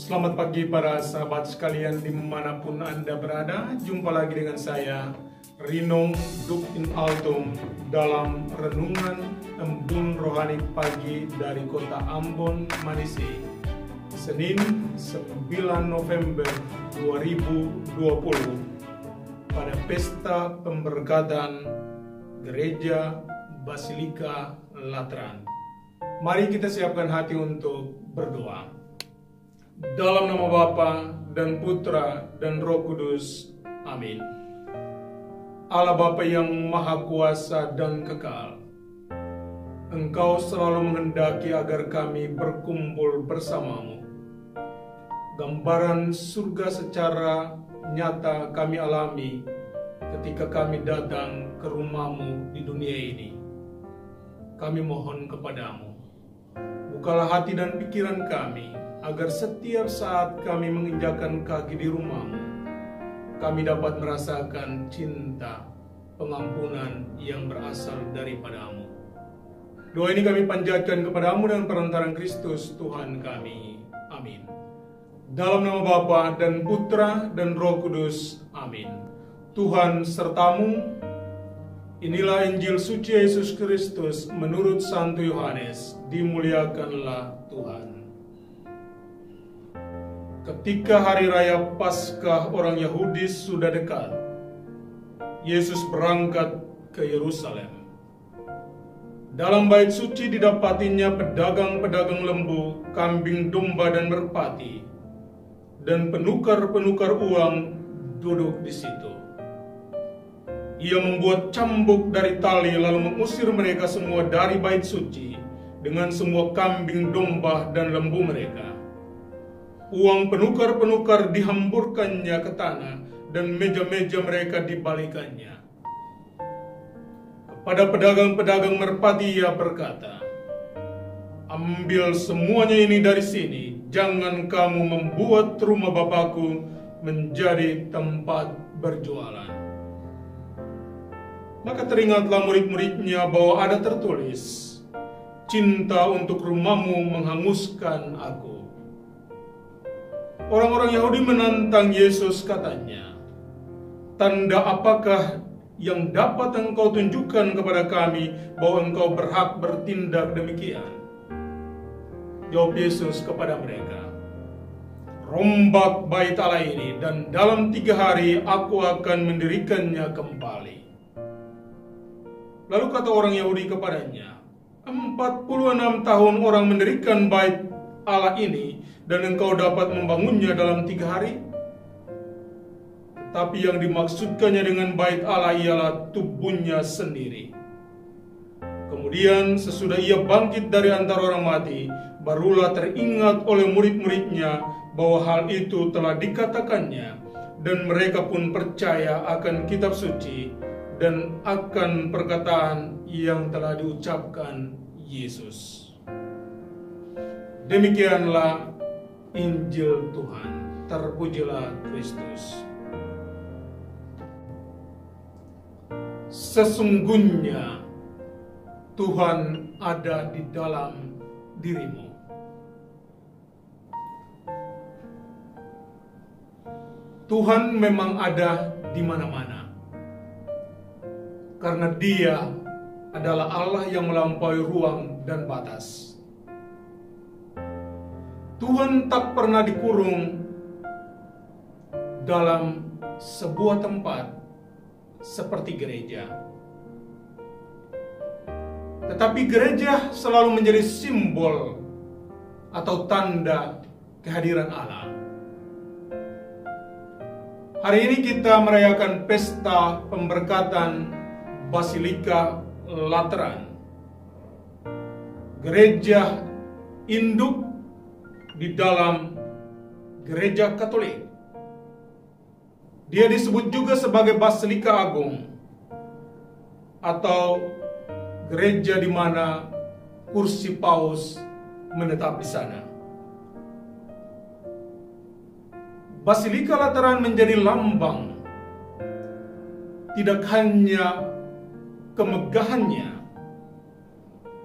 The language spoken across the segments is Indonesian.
Selamat pagi para sahabat sekalian dimanapun Anda berada. Jumpa lagi dengan saya, Rinong Duk in Altum, dalam Renungan Embun Rohani Pagi dari Kota Ambon, Manisi, Senin 9 November 2020, pada Pesta Pemberkatan Gereja Basilika Lateran. Mari kita siapkan hati untuk berdoa. Dalam nama Bapa dan Putra dan Roh Kudus. Amin. Allah Bapa yang Maha Kuasa dan Kekal, Engkau selalu menghendaki agar kami berkumpul bersamamu. Gambaran surga secara nyata kami alami ketika kami datang ke rumah-Mu di dunia ini. Kami mohon kepadamu, bukalah hati dan pikiran kami, agar setiap saat kami menginjakkan kaki di rumah-Mu, kami dapat merasakan cinta, pengampunan yang berasal daripada-Mu. Doa ini kami panjatkan kepadamu dengan perantaraan Kristus Tuhan kami. Amin. Dalam nama Bapa dan Putra dan Roh Kudus. Amin. Tuhan sertamu. Inilah Injil suci Yesus Kristus menurut Santo Yohanes. Dimuliakanlah Tuhan. Ketika hari raya Paskah orang Yahudi sudah dekat, Yesus berangkat ke Yerusalem. Dalam bait suci didapatinya pedagang-pedagang lembu, kambing domba dan merpati, dan penukar-penukar uang duduk di situ. Ia membuat cambuk dari tali lalu mengusir mereka semua dari bait suci dengan semua kambing domba dan lembu mereka. Uang penukar-penukar dihamburkannya ke tanah dan meja-meja mereka dibalikannya. Kepada pedagang-pedagang merpati ia berkata, "Ambil semuanya ini dari sini, jangan kamu membuat rumah Bapakku menjadi tempat berjualan." Maka teringatlah murid-muridnya bahwa ada tertulis, "Cinta untuk rumahmu menghanguskan aku." Orang-orang Yahudi menantang Yesus, katanya, "Tanda apakah yang dapat engkau tunjukkan kepada kami bahwa engkau berhak bertindak demikian?" Jawab Yesus kepada mereka, "Rombak bait Allah ini, dan dalam 3 hari aku akan mendirikannya kembali." Lalu kata orang Yahudi kepadanya, 46 tahun orang mendirikan bait Allah ini, dan engkau dapat membangunnya dalam 3 hari? Tapi yang dimaksudkannya dengan bait Allah ialah tubuhnya sendiri. Kemudian sesudah ia bangkit dari antara orang mati, barulah teringat oleh murid-muridnya bahwa hal itu telah dikatakannya, dan mereka pun percaya akan kitab suci dan akan perkataan yang telah diucapkan Yesus. Demikianlah Injil Tuhan. Terpujilah Kristus. Sesungguhnya Tuhan ada di dalam dirimu. Tuhan memang ada di mana-mana, karena Dia adalah Allah yang melampaui ruang dan batas. Tuhan tak pernah dikurung dalam sebuah tempat seperti gereja. Tetapi gereja selalu menjadi simbol atau tanda kehadiran Allah. Hari ini kita merayakan pesta pemberkatan Basilika Lateran, gereja induk di dalam gereja Katolik. Dia disebut juga sebagai Basilika Agung, atau gereja di mana kursi paus menetap di sana. Basilika Lateran menjadi lambang tidak hanya kemegahannya,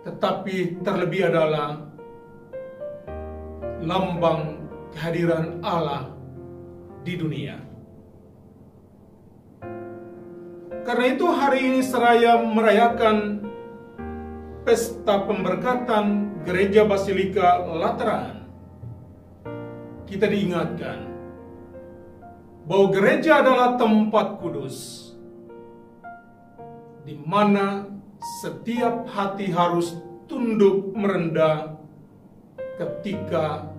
tetapi terlebih adalah lambang kehadiran Allah di dunia. Karena itu hari ini seraya merayakan pesta pemberkatan Gereja Basilika Lateran, kita diingatkan bahwa gereja adalah tempat kudus di mana setiap hati harus tunduk merendah ketika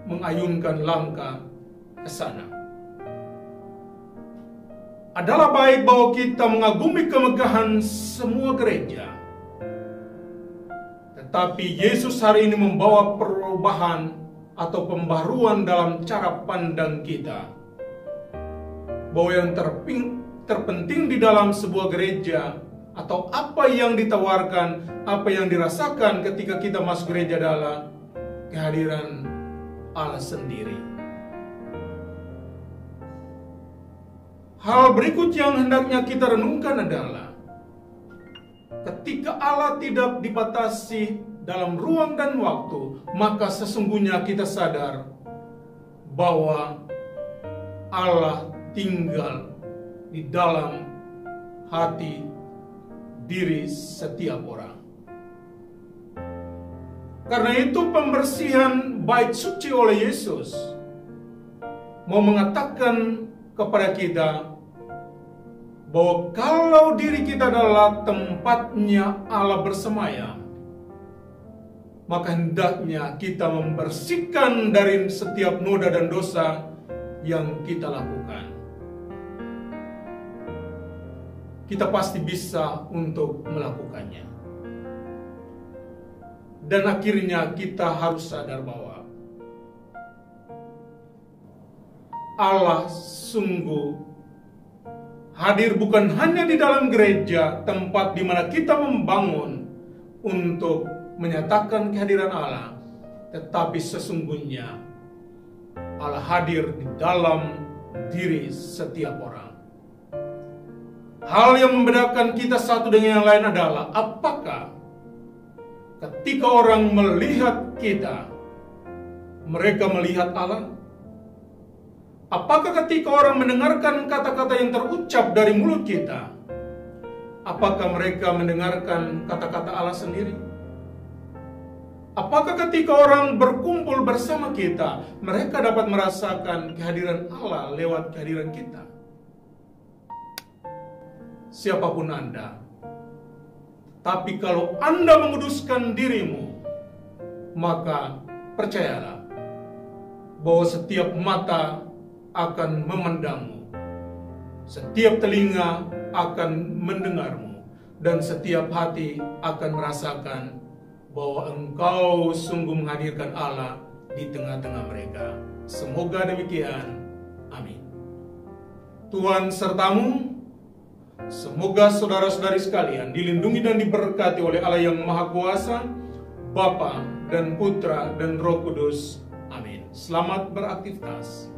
mengayunkan langkah ke sana. Adalah baik bahwa kita mengagumi kemegahan semua gereja, tetapi Yesus hari ini membawa perubahan atau pembaruan dalam cara pandang kita, bahwa yang terpenting di dalam sebuah gereja atau apa yang ditawarkan, apa yang dirasakan ketika kita masuk gereja adalah kehadiran Allah sendiri. Hal berikut yang hendaknya kita renungkan adalah ketika Allah tidak dibatasi dalam ruang dan waktu, maka sesungguhnya kita sadar bahwa Allah tinggal di dalam hati diri setiap orang. Karena itu pembersihan bait suci oleh Yesus mau mengatakan kepada kita bahwa kalau diri kita adalah tempatnya Allah bersemayam, maka hendaknya kita membersihkan dari setiap noda dan dosa yang kita lakukan. Kita pasti bisa untuk melakukannya. Dan akhirnya kita harus sadar bahwa Allah sungguh hadir bukan hanya di dalam gereja, tempat di mana kita membangun untuk menyatakan kehadiran Allah, tetapi sesungguhnya Allah hadir di dalam diri setiap orang. Hal yang membedakan kita satu dengan yang lain adalah apakah ketika orang melihat kita, mereka melihat Allah? Apakah ketika orang mendengarkan kata-kata yang terucap dari mulut kita, apakah mereka mendengarkan kata-kata Allah sendiri? Apakah ketika orang berkumpul bersama kita, mereka dapat merasakan kehadiran Allah lewat kehadiran kita? Siapapun Anda, tapi kalau Anda menguduskan dirimu, maka percayalah bahwa setiap mata akan memandangmu, setiap telinga akan mendengarmu, dan setiap hati akan merasakan bahwa engkau sungguh menghadirkan Allah di tengah-tengah mereka. Semoga demikian. Amin. Tuhan sertamu. Semoga saudara-saudari sekalian dilindungi dan diberkati oleh Allah yang Maha Kuasa, Bapa dan Putra dan Roh Kudus. Amin. Selamat beraktivitas.